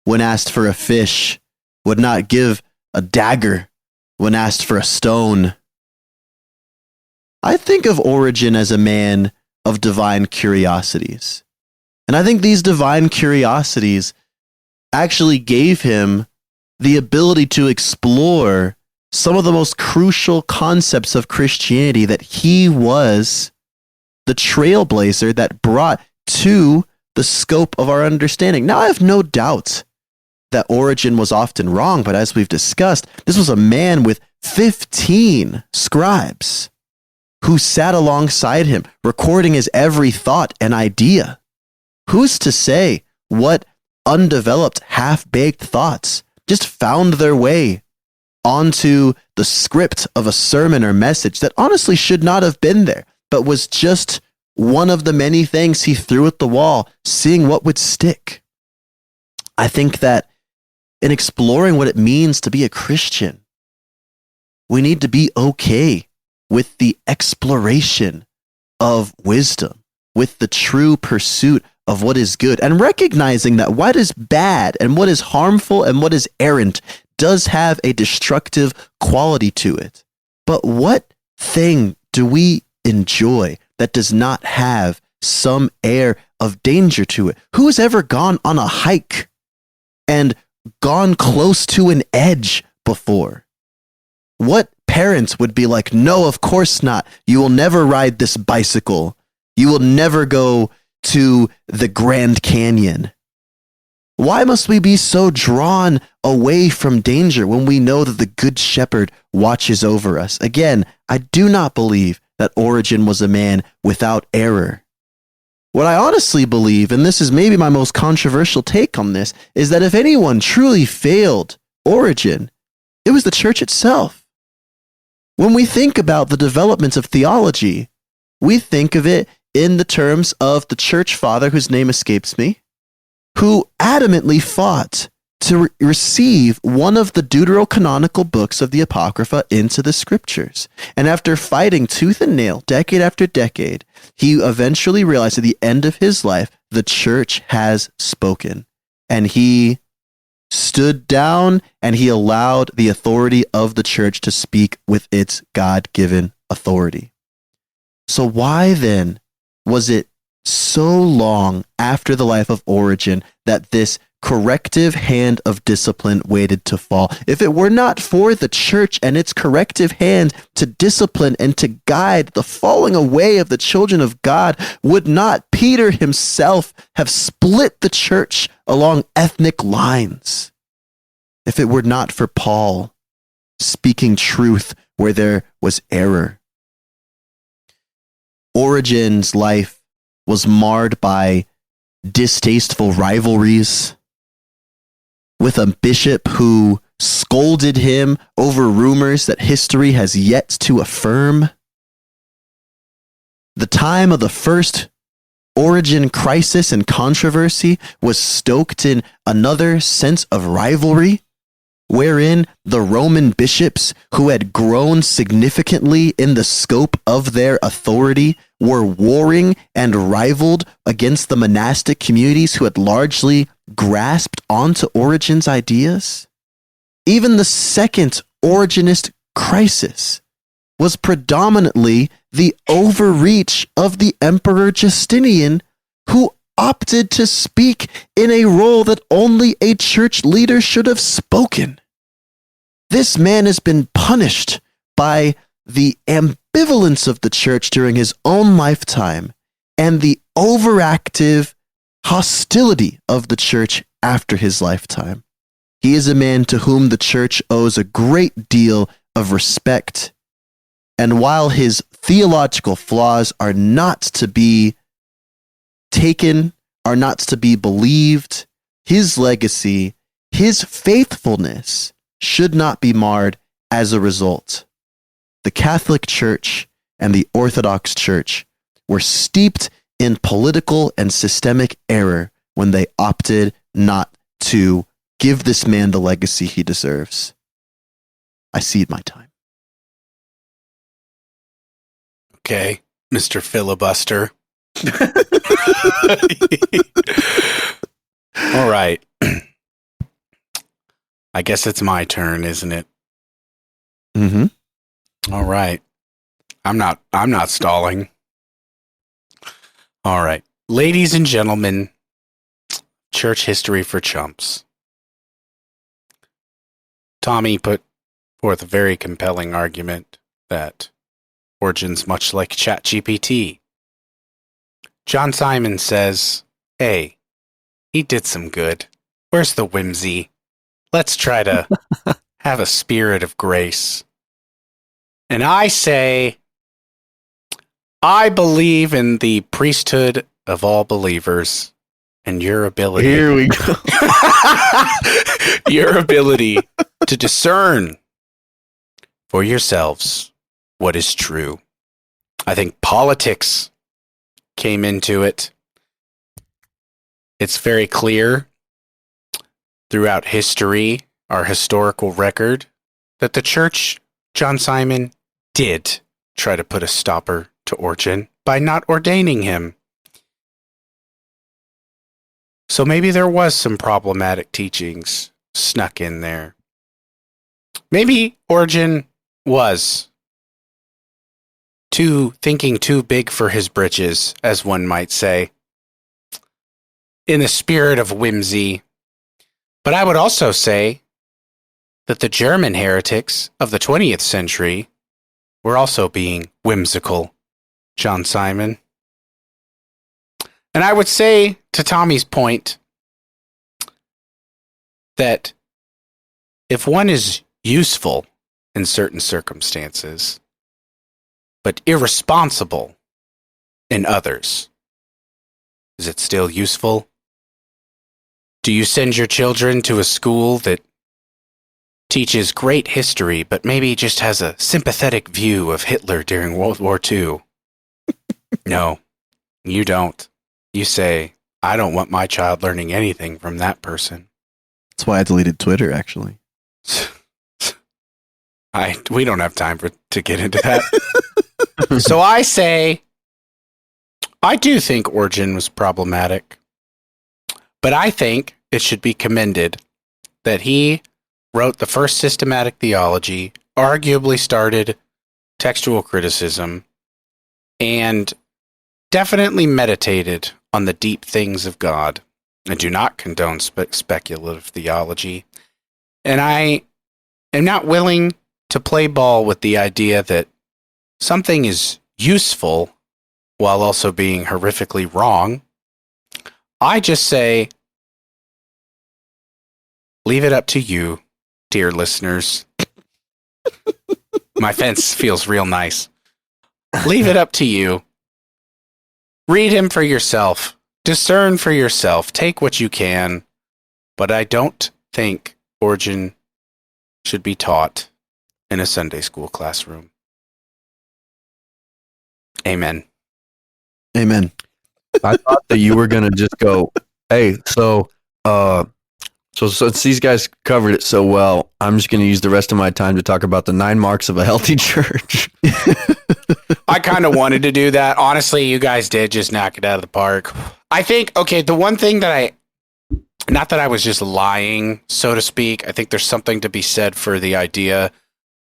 when asked for a fish, would not give a dagger when asked for a stone. I think of Origen as a man of divine curiosities. And I think these divine curiosities actually gave him the ability to explore some of the most crucial concepts of Christianity that he was the trailblazer that brought to the scope of our understanding. Now, I have no doubt that Origen was often wrong, but as we've discussed, this was a man with 15 scribes who sat alongside him, recording his every thought and idea. Who's to say what undeveloped, half-baked thoughts just found their way onto the script of a sermon or message that honestly should not have been there, but was just one of the many things he threw at the wall, seeing what would stick. I think that in exploring what it means to be a Christian, we need to be okay with the exploration of wisdom, with the true pursuit of what is good, and recognizing that what is bad and what is harmful and what is errant does have a destructive quality to it. But what thing do we enjoy that does not have some air of danger to it? Who has ever gone on a hike and gone close to an edge before? What parents would be like, no, of course not. You will never ride this bicycle. You will never go to the Grand Canyon. Why must we be so drawn away from danger when we know that the Good Shepherd watches over us? Again, I do not believe that Origen was a man without error. What I honestly believe, and this is maybe my most controversial take on this, is that if anyone truly failed Origen, it was the church itself. When we think about the development of theology, we think of it in the terms of the church father, whose name escapes me, who adamantly fought to receive one of the deuterocanonical books of the Apocrypha into the scriptures. And after fighting tooth and nail, decade after decade, he eventually realized at the end of his life, the church has spoken. And he stood down and he allowed the authority of the church to speak with its God-given authority. So why then was it so long after the life of Origen that this corrective hand of discipline waited to fall? If it were not for the church and its corrective hand to discipline and to guide the falling away of the children of God, would not Peter himself have split the church along ethnic lines? If it were not for Paul speaking truth where there was error. Origen's life was marred by distasteful rivalries with a bishop who scolded him over rumors that history has yet to affirm. The time of the first Origen crisis and controversy was stoked in another sense of rivalry, wherein the Roman bishops, who had grown significantly in the scope of their authority, were warring and rivaled against the monastic communities who had largely grasped onto Origen's ideas. Even the second Origenist crisis was predominantly the overreach of the Emperor Justinian, who opted to speak in a role that only a church leader should have spoken. This man has been punished by the ambivalence of the church during his own lifetime and the overactive hostility of the church after his lifetime. He is a man to whom the church owes a great deal of respect. And while his theological flaws are not to be taken, are not to be believed, his legacy, his faithfulness should not be marred as a result. The Catholic Church and the Orthodox Church were steeped in political and systemic error when they opted not to give this man the legacy he deserves. I cede my time. Okay, Mr. Filibuster. All right. I guess it's my turn, isn't it? Mm-hmm. All right. I'm not stalling. All right. Ladies and gentlemen, church history for chumps. Tommy put forth a very compelling argument that Origen's much like ChatGPT. John Simon says, hey, he did some good. Where's the whimsy? Let's try to have a spirit of grace. And I say, I believe in the priesthood of all believers and your ability. Here we go. Your ability to discern for yourselves what is true. I think politics came into it. It's very clear throughout history, our historical record, that the church, John Simon, did try to put a stopper to Origen by not ordaining him. So maybe there was some problematic teachings snuck in there. Maybe Origen was thinking too big for his britches, as one might say, in the spirit of whimsy. But I would also say that the German heretics of the 20th century were also being whimsical, John Simon. And I would say, to Tommy's point, that if one is useful in certain circumstances, but irresponsible in others, is it still useful? Do you send your children to a school that teaches great history, but maybe just has a sympathetic view of Hitler during World War II? No, you don't. You say, I don't want my child learning anything from that person. That's why I deleted Twitter, actually. We don't have time to get into that. So I say, I do think Origen was problematic, but I think it should be commended that he wrote the first systematic theology, arguably started textual criticism, and definitely meditated on the deep things of God. I do not condone speculative theology. And I am not willing to play ball with the idea that something is useful while also being horrifically wrong. I just say, leave it up to you, dear listeners. My fence feels real nice. Leave it up to you. Read him for yourself. Discern for yourself. Take what you can. But I don't think Origen should be taught in a Sunday school classroom. Amen. Amen. I thought that you were gonna just go, hey, so since these guys covered it so well, I'm just gonna use the rest of my time to talk about the 9 marks of a healthy church. I kind of wanted to do that. Honestly, you guys did just knock it out of the park. I think, okay, the one thing that not that I was just lying, so to speak. I think there's something to be said for the idea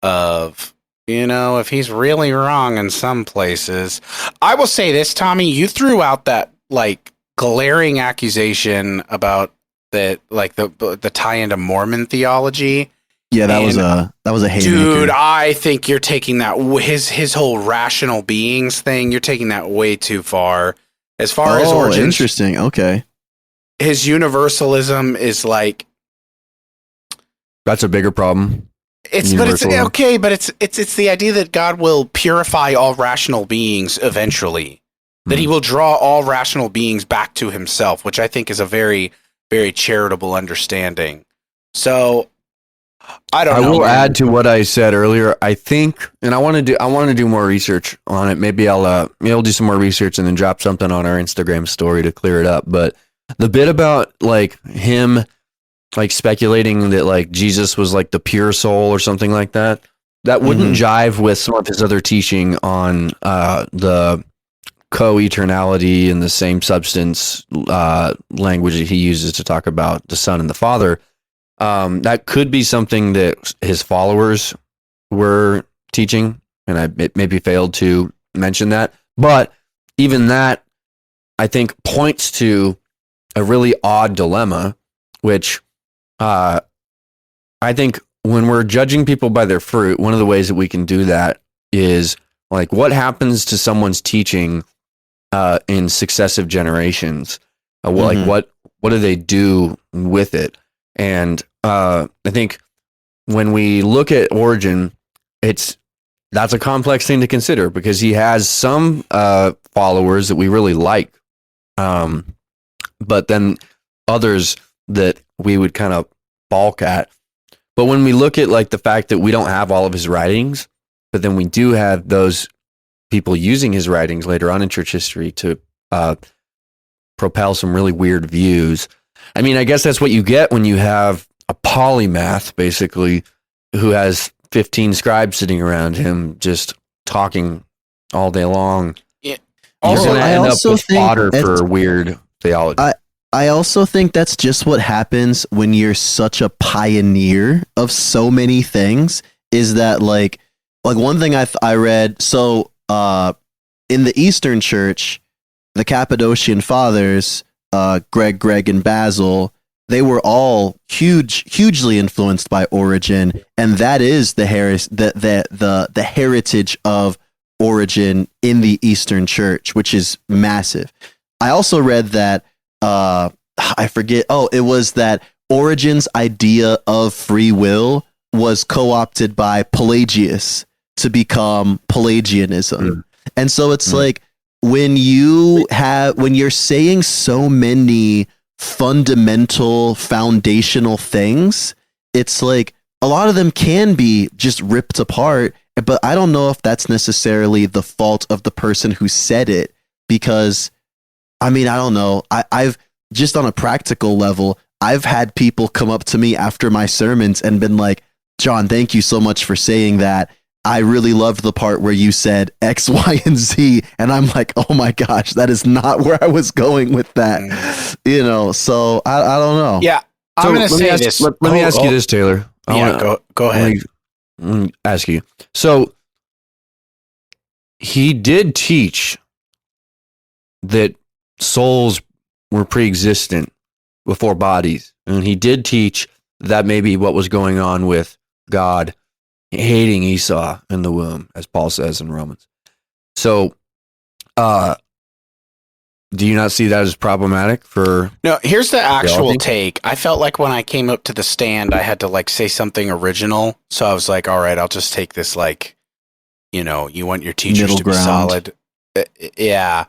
of, if he's really wrong in some places. I will say this, Tommy, you threw out that like glaring accusation about that, like the tie into Mormon theology. Yeah, that was a haymaker. Dude, I think you're taking that his whole rational beings thing. You're taking that way too far. As far as Origen, interesting. Okay, his universalism is like that's a bigger problem. It's the idea that God will purify all rational beings eventually, that he will draw all rational beings back to himself, which I think is a very, very charitable understanding. So I will add to what I said earlier. I think, and I want to do more research on it. Maybe I'll do some more research and then drop something on our Instagram story to clear it up. But the bit about like him, like speculating that like Jesus was like the pure soul or something like that, that wouldn't jive with some of his other teaching on the co-eternality and the same substance language that he uses to talk about the Son and the Father. That could be something that his followers were teaching, and I maybe failed to mention that. But even that, I think, points to a really odd dilemma, which I think when we're judging people by their fruit, one of the ways that we can do that is like what happens to someone's teaching in successive generations. Like what do they do with it? And I think when we look at Origen, that's a complex thing to consider because he has some followers that we really like, but then others that we would kind of balk at. But when we look at like the fact that we don't have all of his writings, but then we do have those people using his writings later on in church history to propel some really weird views. I mean, I guess that's what you get when you have a polymath, basically, who has 15 scribes sitting around him just talking all day long. Yeah. Also, you're going to end up with fodder for weird theology. I also think that's just what happens when you're such a pioneer of so many things, is that like one thing I read, so in the Eastern Church, the Cappadocian Fathers, Greg, and Basil, they were all hugely influenced by Origen, and that is the heritage of Origen in the Eastern Church, which is massive. I also read that I forget. Oh, it was that Origen's idea of free will was co-opted by Pelagius to become Pelagianism, and so it's like when you're saying so many fundamental foundational things, it's like a lot of them can be just ripped apart, but I don't know if that's necessarily the fault of the person who said it, because I mean, I don't know. I've just on a practical level, I've had people come up to me after my sermons and been like, John, thank you so much for saying that. I really loved the part where you said X, Y, and Z. And I'm like, oh my gosh, that is not where I was going with that. So I don't know. Yeah. I'm going to say this. Let me ask you this, Taylor. Go ahead. Let me ask you. So he did teach that souls were pre-existent before bodies. And he did teach that maybe what was going on with God hating Esau in the womb, as Paul says in Romans. So, do you not see that as problematic for... No, here's the actual take. I felt like when I came up to the stand, I had to like say something original. So I was like, all right, I'll just take this like, you want your teachers to be solid. Yeah.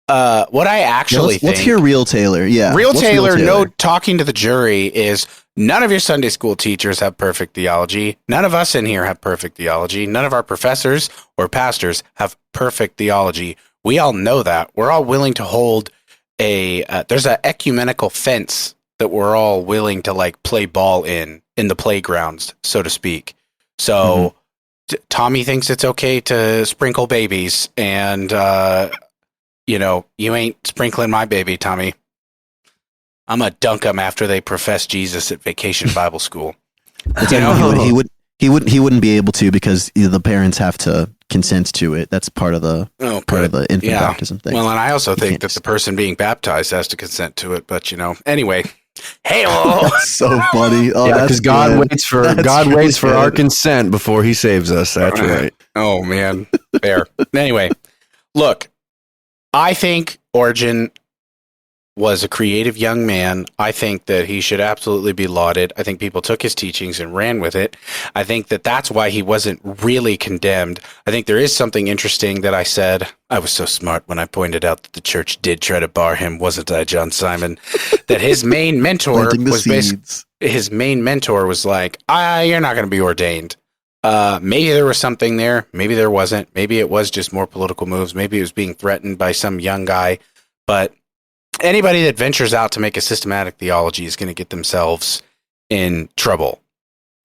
What I actually think... Let's hear Real Taylor. Yeah. Real Taylor, talking to the jury is None of your Sunday school teachers have perfect theology. None of us in here have perfect theology. None of our professors or pastors have perfect theology. We all know that. We're all willing to hold there's an ecumenical fence that we're all willing to like play ball in the playgrounds, so to speak. So Tommy thinks it's okay to sprinkle babies, and you ain't sprinkling my baby, Tommy. I'm gonna dunk them after they profess Jesus at Vacation Bible School. He wouldn't be able to because the parents have to consent to it. That's part of the infant baptism thing. Well, and I also think that the person being baptized has to consent to it. But anyway, that's so funny. Oh, yeah, because God waits for our consent before He saves us. That's right. Oh man, fair. Anyway, look, I think Origen was a creative young man. I think that he should absolutely be lauded. I think people took his teachings and ran with it. I think that that's why he wasn't really condemned. I think there is something interesting that I said. I was so smart when I pointed out that the church did try to bar him, wasn't I, John Simon? That his main mentor was like, you're not going to be ordained. Maybe there was something there. Maybe there wasn't. Maybe it was just more political moves. Maybe it was being threatened by some young guy. But anybody that ventures out to make a systematic theology is going to get themselves in trouble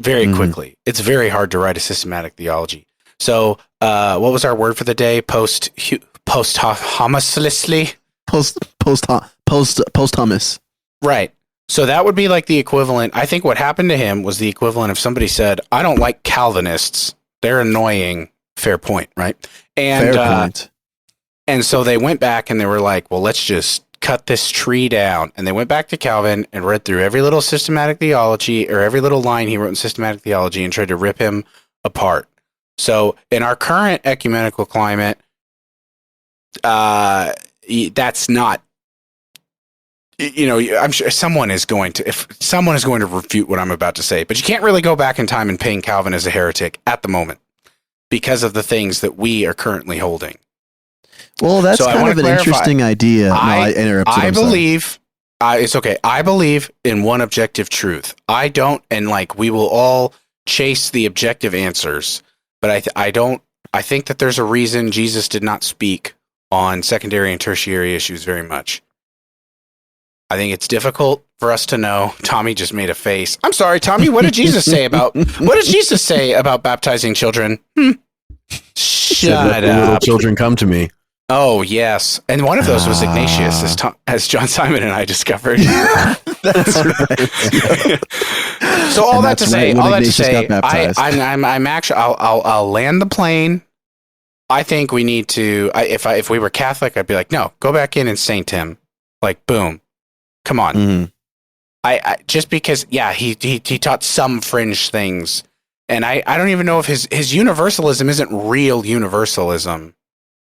very quickly. It's very hard to write a systematic theology. So, what was our word for the day? Posthumously? Posthumous. Right. So that would be like the equivalent. I think what happened to him was the equivalent of somebody said, I don't like Calvinists. They're annoying. Fair point, right? And, fair point. And so they went back and they were like, well, let's just cut this tree down. And they went back to Calvin and read through every little systematic theology or every little line he wrote in systematic theology and tried to rip him apart. So in our current ecumenical climate, that's not, I'm sure someone is going to refute what I'm about to say, but you can't really go back in time and paint Calvin as a heretic at the moment because of the things that we are currently holding. Well, that's so kind of an interesting idea. I interrupted. I believe it's okay. I believe in one objective truth. I don't, and like we will all chase the objective answers, but I don't. I think that there's a reason Jesus did not speak on secondary and tertiary issues very much. I think it's difficult for us to know. Tommy just made a face. I'm sorry, Tommy. What did Jesus say about baptizing children? Shut up. Little children come to me. Oh, yes. And one of those was Ignatius, as John Simon and I discovered. That's right. So all that to say, I'm actually, I'll land the plane. I think we need to, if we were Catholic, I'd be like, no, go back in and saint him. Like, boom. Come on. Mm-hmm. I just because, he taught some fringe things. And I don't even know if his universalism isn't real universalism.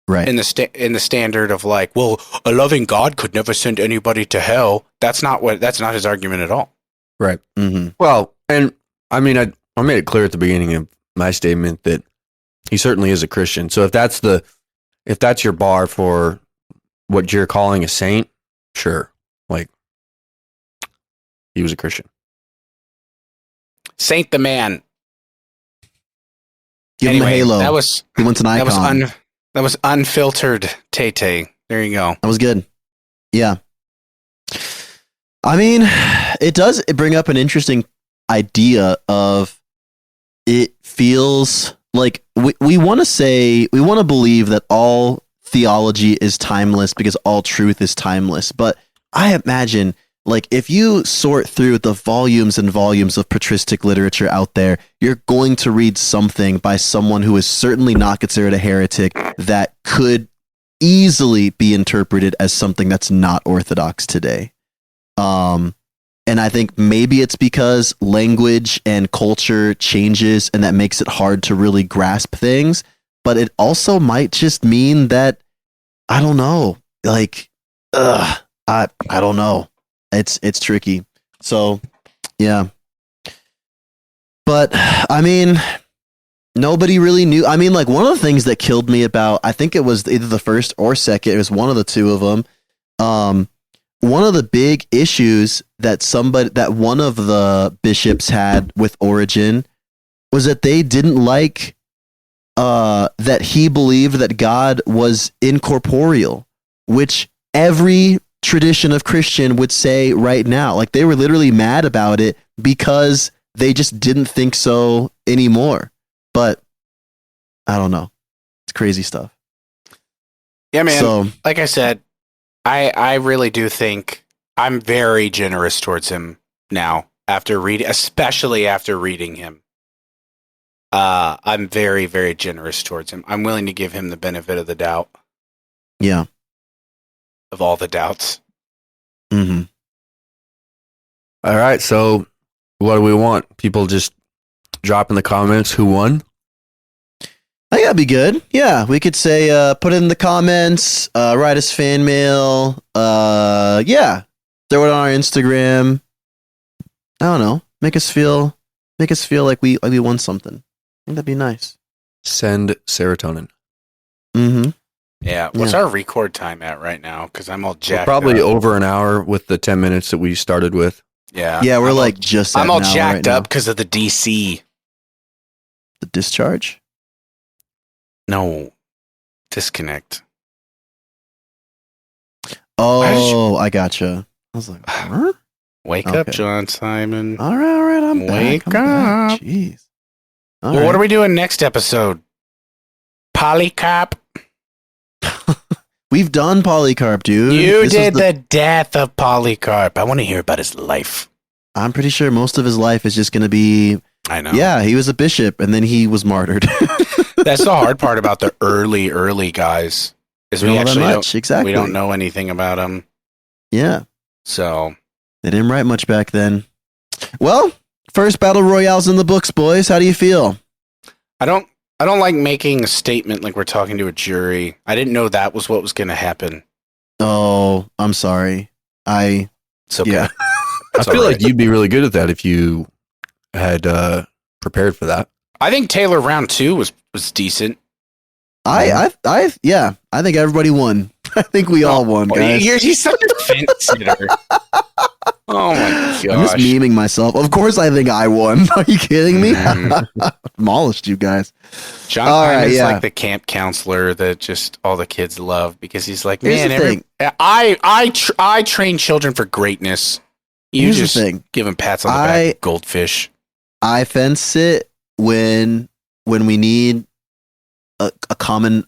Right. In the standard of like, well, a loving God could never send anybody to hell. That's not his argument at all. Right. Mm-hmm. Well, and I mean, I made it clear at the beginning of my statement that he certainly is a Christian. So if that's your bar for what you're calling a saint, sure. Like, he was a Christian. Saint the man. Give him a halo. He wants an icon. That was unfiltered Tay-Tay. There you go. That was good. Yeah. I mean, it does bring up an interesting idea of it feels like we want to believe that all theology is timeless because all truth is timeless. But I imagine, like, if you sort through the volumes and volumes of patristic literature out there, you're going to read something by someone who is certainly not considered a heretic that could easily be interpreted as something that's not orthodox today. And I think maybe it's because language and culture changes and that makes it hard to really grasp things. But it also might just mean that, I don't know, like, I don't know. It's tricky. So, yeah. But, I mean, nobody really knew. I mean, like, one of the things that killed me about, I think it was either the first or second, it was one of the two of them, one of the big issues that one of the bishops had with Origen was that they didn't like that he believed that God was incorporeal, which every tradition of Christian would say right now. Like, they were literally mad about it because they just didn't think so anymore. But I don't know. It's crazy stuff. Yeah, man. So, like I said, I really do think I'm very generous towards him now especially after reading him. I'm very, very generous towards him. I'm willing to give him the benefit of the doubt. Yeah. Of all the doubts. Mm-hmm. All right. So what do we want? People just drop in the comments who won? I think that'd be good. Yeah. We could say, put it in the comments, write us fan mail. Yeah. Throw it on our Instagram. I don't know. Make us feel like we won something. I think that'd be nice. Send serotonin. Mm-hmm. Yeah. What's our record time at right now? Because I'm all jacked probably up. over an hour with the 10 minutes that we started with. Yeah. Yeah, we're I'm all jacked up because of the DC. The discharge? No. Disconnect. Oh, I gotcha. I was like, huh? Wake up, John Simon. All right. I'm Wake back. up. Jeez. Well, what are we doing next episode? Polycarp? We've done Polycarp, dude. You did the death of Polycarp. I want to hear about his life. I'm pretty sure most of his life is just going to be... I know. Yeah, he was a bishop, and then he was martyred. That's the hard part about the early guys. Is we don't know anything about them. Yeah. So... They didn't write much back then. Well, first battle royales in the books, boys. How do you feel? I don't like making a statement like we're talking to a jury. I didn't know that was what was going to happen. Oh, I'm sorry. It's okay. Yeah. I feel like you'd be really good at that if you had prepared for that. I think Taylor round 2 was decent. I think everybody won. I think we all won, guys. He's such a fence sitter. Oh my gosh. I'm just memeing myself. Of course I think I won. Are you kidding me? Demolished you guys. John Simon's like the camp counselor that just all the kids love because he's like, I train children for greatness. You just give them pats on the back, goldfish. I fence sit when we need a common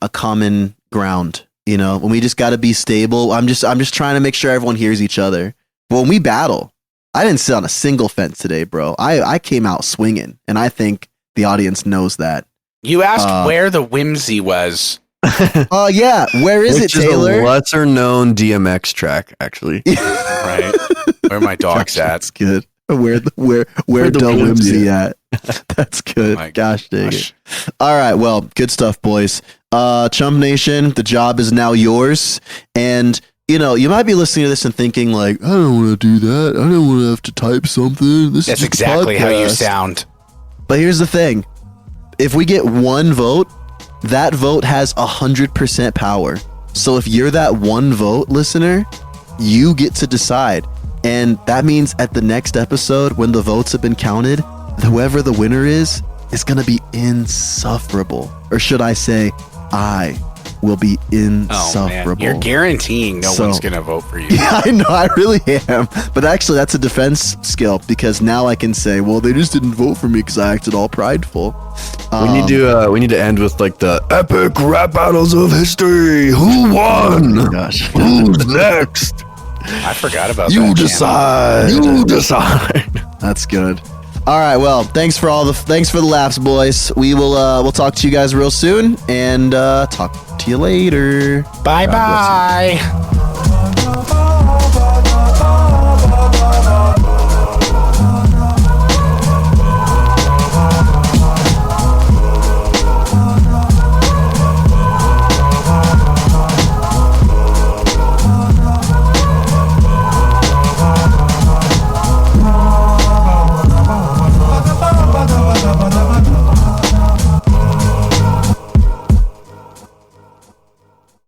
ground. You know, when we just got to be stable. I'm just trying to make sure everyone hears each other. But when we battle, I didn't sit on a single fence today, bro. I came out swinging, and I think the audience knows that. You asked where the whimsy was. Yeah. Where is it, Taylor? A lesser known DMX track, actually. Right. Where my dog's at. That's good. Where the whimsy at? That's good. Oh gosh dang it. All right. Well, good stuff, boys. Chump Nation, the job is now yours. And you know, you might be listening to this and thinking like, I don't want to do that. I don't want to have to type something. That's exactly how you sound. But here's the thing. If we get one vote, that vote has 100% power. So if you're that one vote, listener, you get to decide. And that means at the next episode, when the votes have been counted, whoever the winner is going to be insufferable. Or should I say, I will be insufferable. Oh, man. You're guaranteeing no one's going to vote for you. Yeah, I know. I really am. But actually, that's a defense skill because now I can say, well, they just didn't vote for me because I acted all prideful. We need to end with like the epic rap battles of history. Who won? Oh my gosh. Who's next? I forgot about that. You decide. You decide. That's good. All right. Well, thanks for the laughs, boys. We'll talk to you guys real soon and talk to you later. Bye.